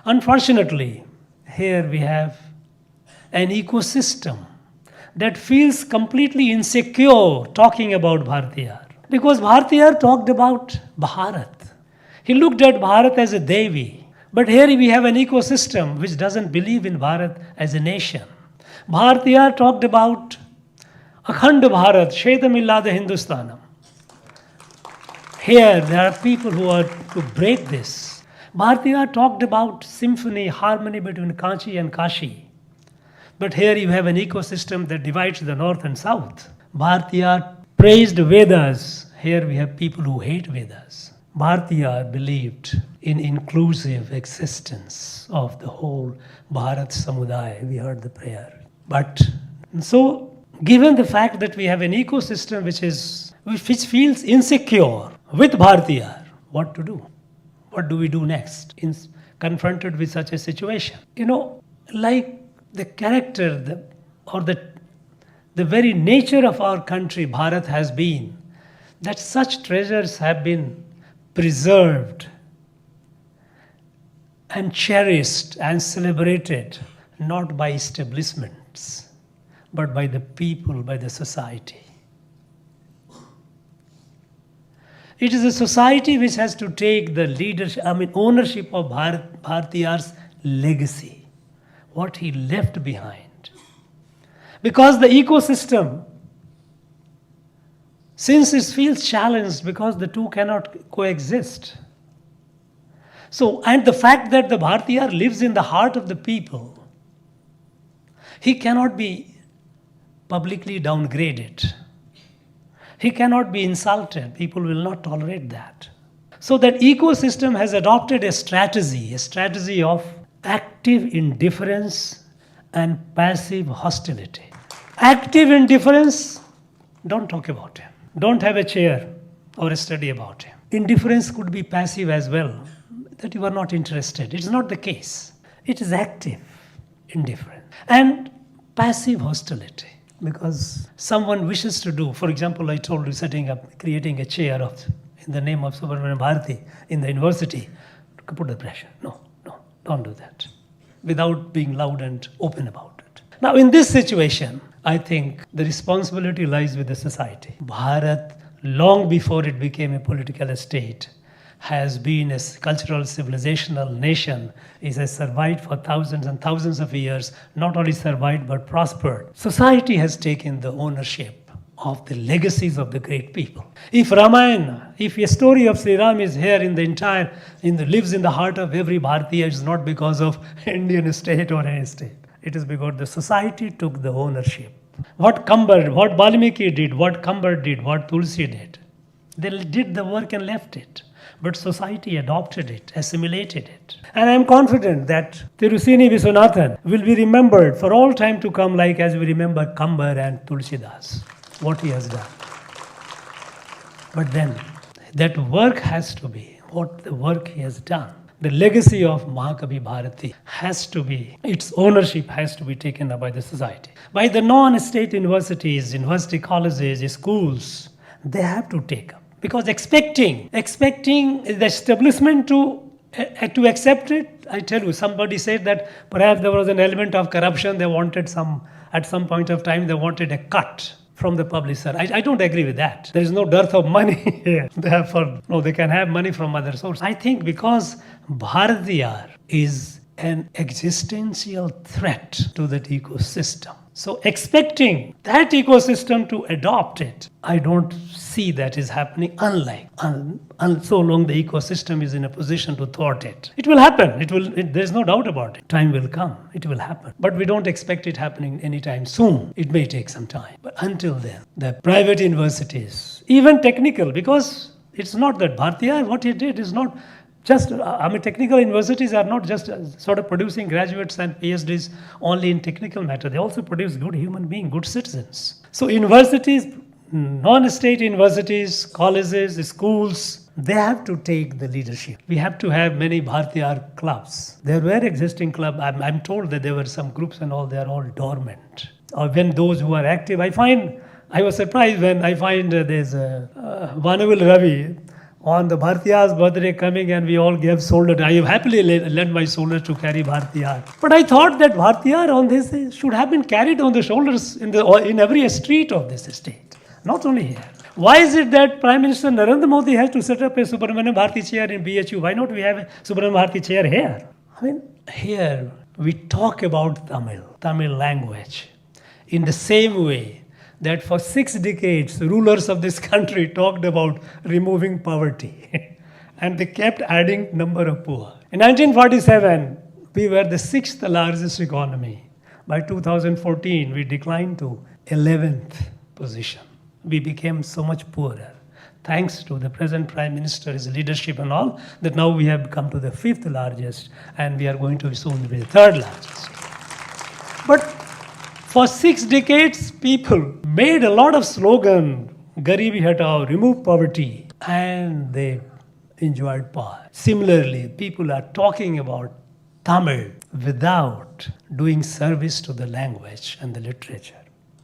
Unfortunately, here we have an ecosystem that feels completely insecure talking about Bharatiyar. Because Bharatiyar talked about Bharat. He looked at Bharat as a Devi. But here we have an ecosystem which doesn't believe in Bharat as a nation. Bharatiyar talked about Akhand Bharat, Shedamillada Hindustanam. Here there are people who are to break this. Bharatiyar talked about symphony, harmony between Kanchi and Kashi. But here you have an ecosystem that divides the north and south. Bharatiyar praised Vedas. Here we have people who hate Vedas. Bharatiyar believed in inclusive existence of the whole Bharat Samudaya. We heard the prayer. But so, given the fact that we have an ecosystem which feels insecure with Bharatiyar, what to do? What do we do next confronted with such a situation? Like the character the very nature of our country, Bharat, has been that such treasures have been preserved and cherished and celebrated not by establishments but by the people, by the society. It is a society which has to take the ownership of Bharatiyar's legacy, what he left behind. Because the ecosystem, since it feels challenged because the two cannot coexist. So, and the fact that the Bharatiyar lives in the heart of the people, he cannot be publicly downgraded. He cannot be insulted. People will not tolerate that. So that ecosystem has adopted a strategy of active indifference and passive hostility. Active indifference, don't talk about him. Don't have a chair or a study about him. Indifference could be passive as well, that you are not interested. It's not the case. It is active indifference. And passive hostility. Because someone wishes to do, for example, I told you creating a chair in the name of Subramanian Bharati in the university, to put the pressure. No, don't do that. Without being loud and open about it. Now, in this situation, I think the responsibility lies with the society. Bharat, long before it became a political state, has been a cultural civilizational nation. It has survived for thousands and thousands of years, not only survived but prospered. Society has taken the ownership of the legacies of the great people. If Ramayana, if a story of Sri Ram is here lives in the heart of every Bharatiya, it's not because of Indian state or any state. It is because the society took the ownership. What Valmiki did, what Kambar did, what Tulsi did, they did the work and left it. But society adopted it, assimilated it. And I am confident that Thiru Viswanathan will be remembered for all time to come, like as we remember Kambar and Tulsidas, what he has done. But then, that work has to be what the work he has done. The legacy of Mahakavi Bharati its ownership has to be taken up by the society. By the non-state universities, university colleges, schools, they have to take up. Because expecting the establishment to accept it, I tell you, somebody said that perhaps there was an element of corruption. They wanted at some point of time, they wanted a cut from the publisher. I don't agree with that. There is no dearth of money here. Therefore, they can have money from other sources. I think because Bharatiyar is an existential threat to that ecosystem. So expecting that ecosystem to adopt it, I don't see that is happening so long the ecosystem is in a position to thwart it. It will happen. There's no doubt about it. Time will come. It will happen. But we don't expect it happening anytime soon. It may take some time. But until then, the private universities, even technical, because it's not that Bharatiyar, what he did is not just, technical universities are not just sort of producing graduates and PhDs only in technical matter. They also produce good human beings, good citizens. So universities, non-state universities, colleges, schools, they have to take the leadership. We have to have many Bharatiyar clubs. There were existing clubs. I'm told that there were some groups and all, they are all dormant. Or when those who are active, I was surprised when I find there's Vanavil Ravi, On the Bhartiya's birthday coming, and we all gave shoulder. I have happily lent my shoulder to carry Bhartiya. But I thought that Bhartiya on this should have been carried on the shoulders in every street of this state, not only here. Why is it that Prime Minister Narendra Modi has to set up a Subramanian Bharati chair in BHU? Why not we have a Subramanian Bharati chair here? I mean, here we talk about Tamil language, in the same way that for 6 decades, rulers of this country talked about removing poverty. And they kept adding number of poor. In 1947, we were the 6th largest economy. By 2014, we declined to 11th position. We became so much poorer. Thanks to the present Prime Minister's leadership and all, that now we have come to the 5th largest, and we are going to soon be the 3rd largest. But for 6 decades, people made a lot of slogan, Garibi Hatao, remove poverty, and they enjoyed power. Similarly, people are talking about Tamil without doing service to the language and the literature.